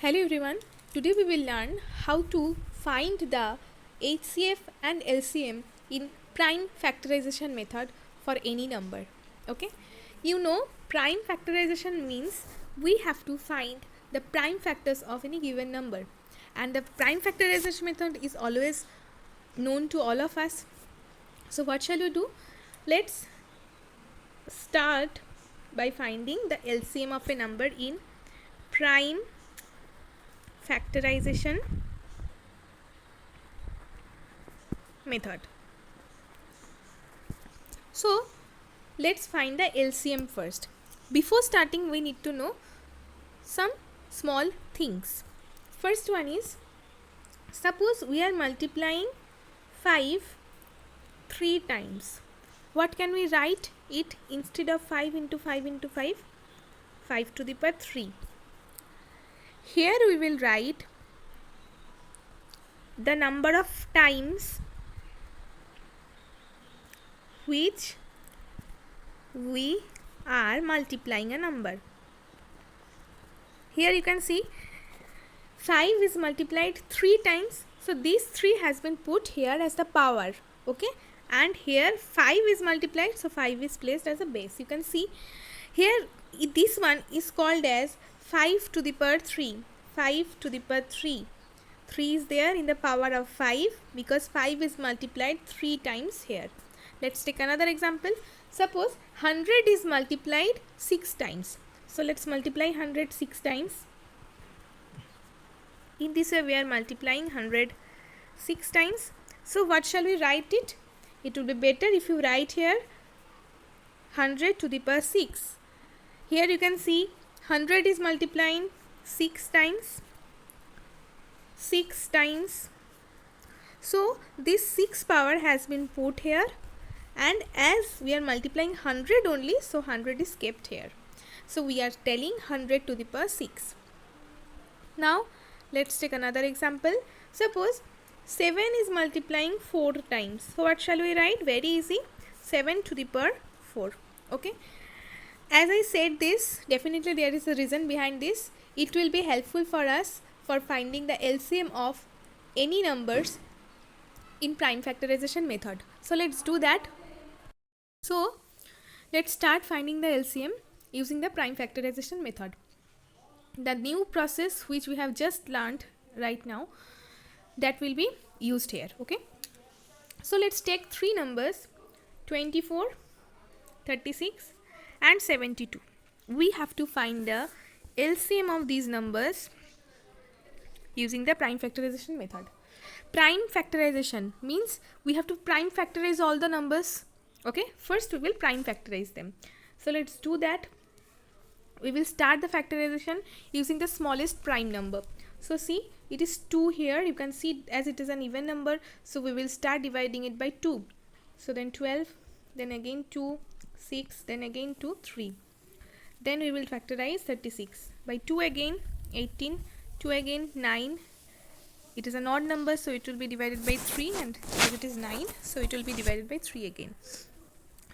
Hello everyone, today we will learn how to find the HCF and LCM in prime factorization method for any number. Okay, prime factorization means we have to find the prime factors of any given number, and the prime factorization method is always known to all of us. So what shall we do? Let's start by finding the LCM of a number in prime factorization method. So let's find the LCM first. Before starting, we need to know some small things. First one is, suppose we are multiplying 5 3 times. What can we write it instead of 5 into 5 into 5? 5 to the power 3. Here we will write the number of times which we are multiplying a number. Here you can see 5 is multiplied 3 times, so this 3 has been put here as the power, okay, and here 5 is multiplied, so 5 is placed as a base. You can see here this one is called as 5 to the power 3. 5 to the power 3. 3 is there in the power of 5 because 5 is multiplied 3 times here. Let's take another example. Suppose 100 is multiplied 6 times. So let's multiply 100 6 times. In this way we are multiplying 100 6 times. So what shall we write it? It will be better if you write here 100 to the power 6. Here you can see 100 is multiplying 6 times. 6 times. So this 6 power has been put here, and as we are multiplying 100 only, so 100 is kept here. So we are telling 100 to the power 6. Now let's take another example. Suppose 7 is multiplying 4 times. So what shall we write? Very easy. 7 to the power 4. Okay. As I said this, definitely there is a reason behind this. It will be helpful for us for finding the LCM of any numbers in prime factorization method. So let's do that. So let's start finding the LCM using the prime factorization method. The new process which we have just learned right now, that will be used here. Okay. So let's take three numbers, 24, 36 and 72. We have to find the LCM of these numbers using the prime factorization method. Prime factorization means we have to prime factorize all the numbers. Okay, first we will prime factorize them. So let's do that. We will start the factorization using the smallest prime number. So see, it is 2 here. You can see as it is an even number, so we will start dividing it by 2. So then 12, then again 2, 6, then again 2, 3. Then we will factorize 36 by 2 again, 18, 2 again, 9. It is an odd number, so it will be divided by 3, and as it is 9, so it will be divided by 3 again.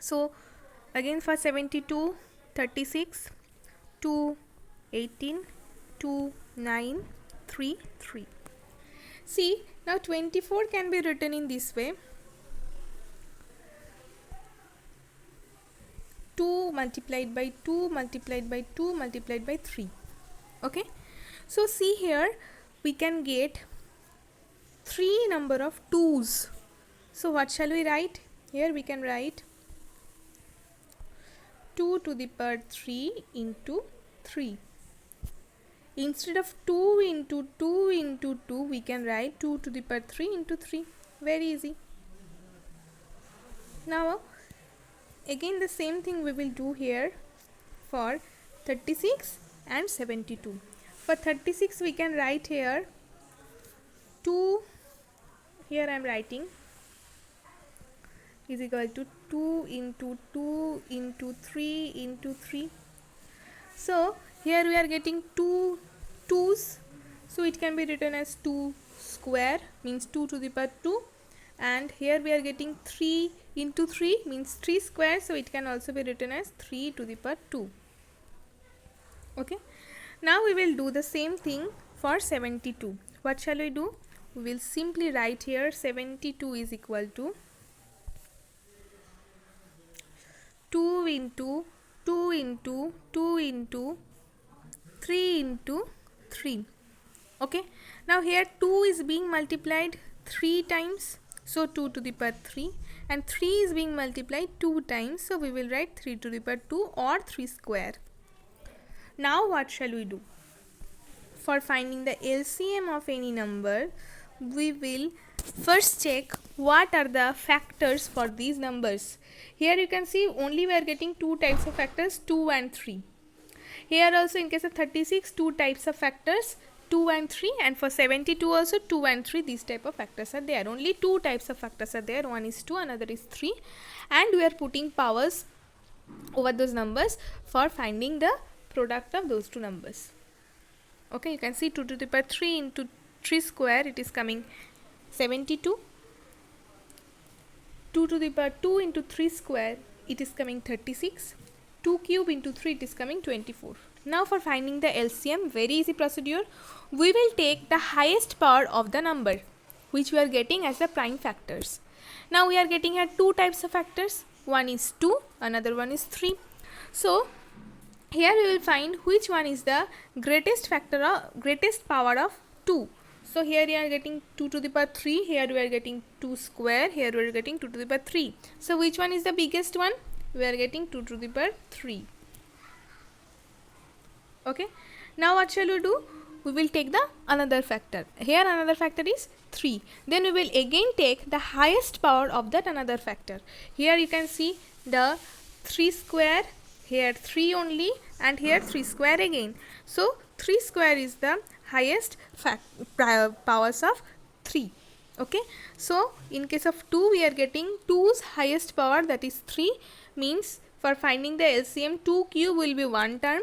So again for 72, 36, 2, 18, 2, 9, 3, 3. See, now 24 can be written in this way. 2 multiplied by 2 multiplied by 2 multiplied by 3. Okay. So see here we can get 3 number of 2's. So what shall we write? Here we can write 2 to the power 3 into 3. Instead of 2 into 2 into 2, we can write 2 to the power 3 into 3. Very easy. Now again the same thing we will do here for 36 and 72. For 36 we can write here 2, here I am writing, is equal to 2 into 2 into 3 into 3. So here we are getting 2 2's, so it can be written as 2 square, means 2 to the power 2, and here we are getting 3 into 3 means 3 square, so it can also be written as 3 to the power 2. Okay. Now we will do the same thing for 72. What shall we do? We will simply write here 72 is equal to 2 into 2 into 2 into 3 into 3. Okay, now here 2 is being multiplied 3 times, so 2 to the power 3, and 3 is being multiplied 2 times, so we will write 3 to the power 2 or 3 square. Now what shall we do? For finding the LCM of any number, we will first check what are the factors for these numbers. Here you can see only we are getting two types of factors, 2 and 3. Here also in case of 36, two types of factors, 2 and 3, and for 72 also 2 and 3, these type of factors are there. Only two types of factors are there, one is 2, another is 3, and we are putting powers over those numbers for finding the product of those two numbers. Okay, you can see 2 to the power 3 into 3 square, it is coming 72. 2 to the power 2 into 3 square, it is coming 36. 2 cube into 3, it is coming 24. Now for finding the LCM, very easy procedure. We will take the highest power of the number which we are getting as the prime factors. Now we are getting here two types of factors. One is 2, another one is 3. So here we will find which one is the greatest factor or greatest power of 2. So here we are getting 2 to the power 3, here we are getting 2 square, here we are getting 2 to the power 3. So which one is the biggest one? We are getting 2 to the power 3. Okay, now what shall we do? We will take the another factor. Here another factor is 3. Then we will again take the highest power of that another factor. Here you can see the 3 square, here 3 only, and here 3 square again. So 3 square is the highest powers of 3. Okay, so in case of 2 we are getting 2's highest power, that is 3, means for finding the LCM 2 cube will be one term,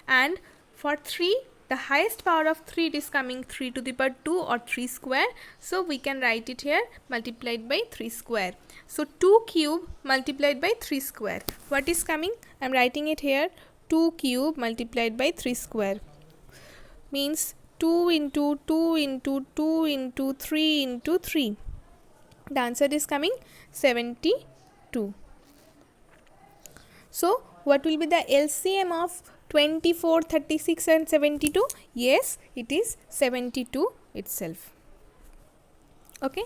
and for 3 the highest power of 3, it is coming 3 to the power 2 or 3 square, so we can write it here multiplied by 3 square. So 2 cube multiplied by 3 square, what is coming? I am writing it here, 2 cube multiplied by 3 square, means 2 into 2 into 2 into 3 into 3. The answer is coming 72. So what will be the LCM of 24, 36 and 72? Yes, it is 72 itself. Okay.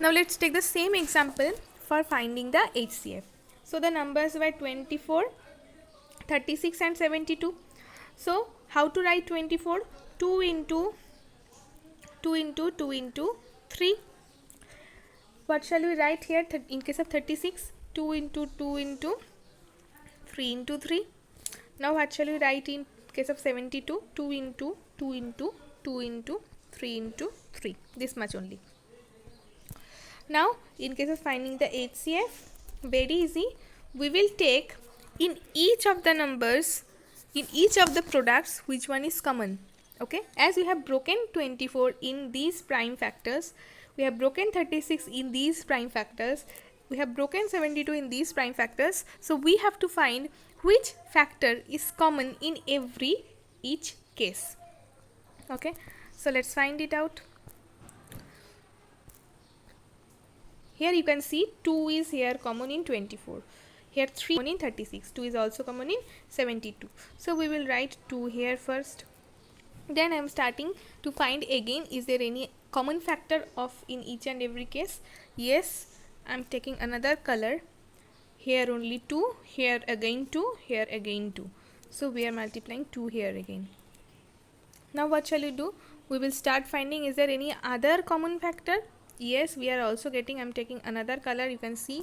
Now let's take the same example for finding the HCF. So the numbers were 24, 36 and 72. So how to write 24? 2 into 2 into 2 into 3. What shall we write here in case of 36? 2 into 2 into 3 into 3. Now what shall we write in case of 72? 2 into 2 into 2 into 3 into 3. This much only. Now in case of finding the HCF, very easy. We will take in each of the numbers, in each of the products, which one is common. Okay, as we have broken 24 in these prime factors, we have broken 36 in these prime factors, we have broken 72 in these prime factors, so we have to find which factor is common in each case. Okay, so let's find it out. Here you can see 2 is here common in 24. Here 3 common in 36. 2 is also common in 72. So we will write 2 here first. Then I am starting to find again, is there any common factor of in each and every case? Yes, I am taking another color. Here only 2, here again 2, here again 2. So we are multiplying 2 here again. Now what shall we do? We will start finding, is there any other common factor? Yes, we are also getting, I am taking another color. You can see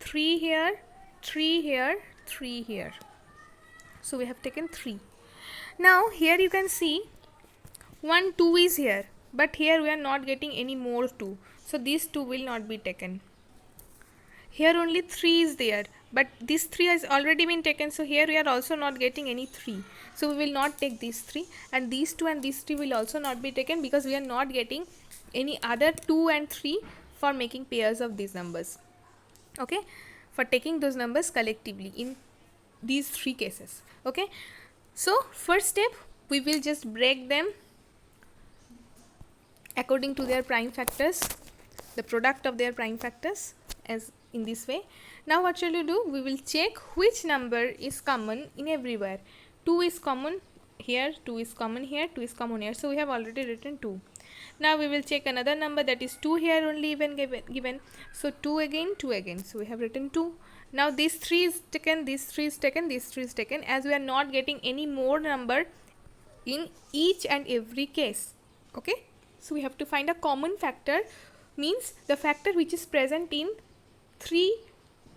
3 here, 3 here, 3 here. So we have taken 3. Now here you can see 1, 2 is here, but here we are not getting any more 2. So these 2 will not be taken. Here only 3 is there, but this 3 has already been taken. So here we are also not getting any 3. So we will not take these 3, and these 2 and these 3 will also not be taken, because we are not getting any other 2 and 3 for making pairs of these numbers. Okay, for taking those numbers collectively in these 3 cases. Okay, so first step, we will just break them according to their prime factors, the product of their prime factors, as in this way. Now what shall we do? We will check which number is common in everywhere. 2 is common here, 2 is common here, 2 is common here. So we have already written 2. Now we will check another number, that is 2 here only even given. So 2 again, 2 again. So we have written 2. Now this 3 is taken, this 3 is taken, this 3 is taken, as we are not getting any more number in each and every case. Okay. So we have to find a common factor, means the factor which is present in 3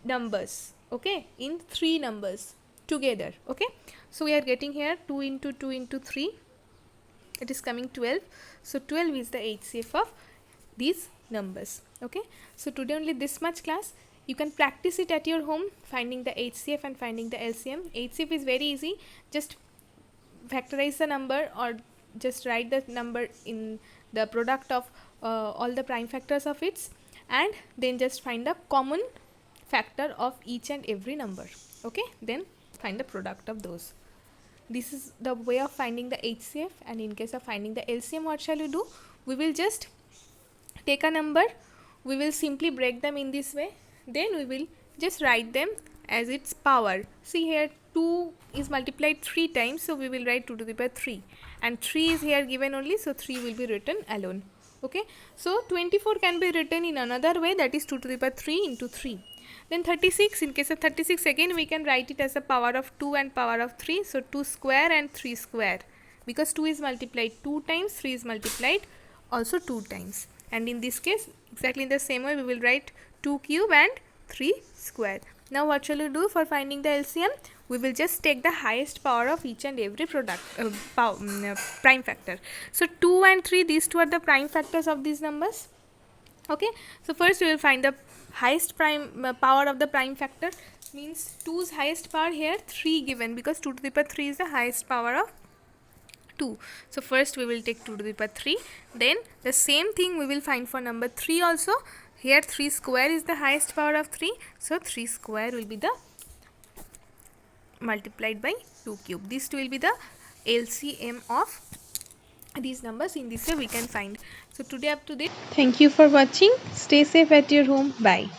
numbers. Okay, in 3 numbers together. Okay, so we are getting here 2 into 2 into 3, it is coming 12. So 12 is the HCF of these numbers. Okay, so today only this much class. You can practice it at your home, finding the HCF and finding the LCM. HCF is very easy, just factorize the number or just write the number in the product of all the prime factors of its, and then just find the common factor of each and every number. Okay, then find the product of those. This is the way of finding the HCF. And in case of finding the LCM, what shall you do? We will just take a number, we will simply break them in this way, then we will just write them as its power. See here, 2 is multiplied 3 times, so we will write 2 to the power 3, and 3 is here given only, so 3 will be written alone. Okay, so 24 can be written in another way, that is 2 to the power 3 into 3. Then 36, in case of 36 again we can write it as a power of 2 and power of 3, so 2 square and 3 square, because 2 is multiplied 2 times, 3 is multiplied also 2 times, and in this case exactly in the same way we will write 2 cube and 3 square. Now what shall we do for finding the LCM? We will just take the highest power of each and every product prime factor. So 2 and 3, these two are the prime factors of these numbers. Okay, so first we will find the highest prime power of the prime factor, means 2's highest power here 3 given, because 2 to the power 3 is the highest power of 2. So first we will take 2 to the power 3, then the same thing we will find for number 3 also. Here 3 square is the highest power of 3, so 3 square will be the multiplied by 2 cube. These two will be the LCM of these numbers. In this way we can find. So today up to this. Thank you for watching. Stay safe at your home. Bye.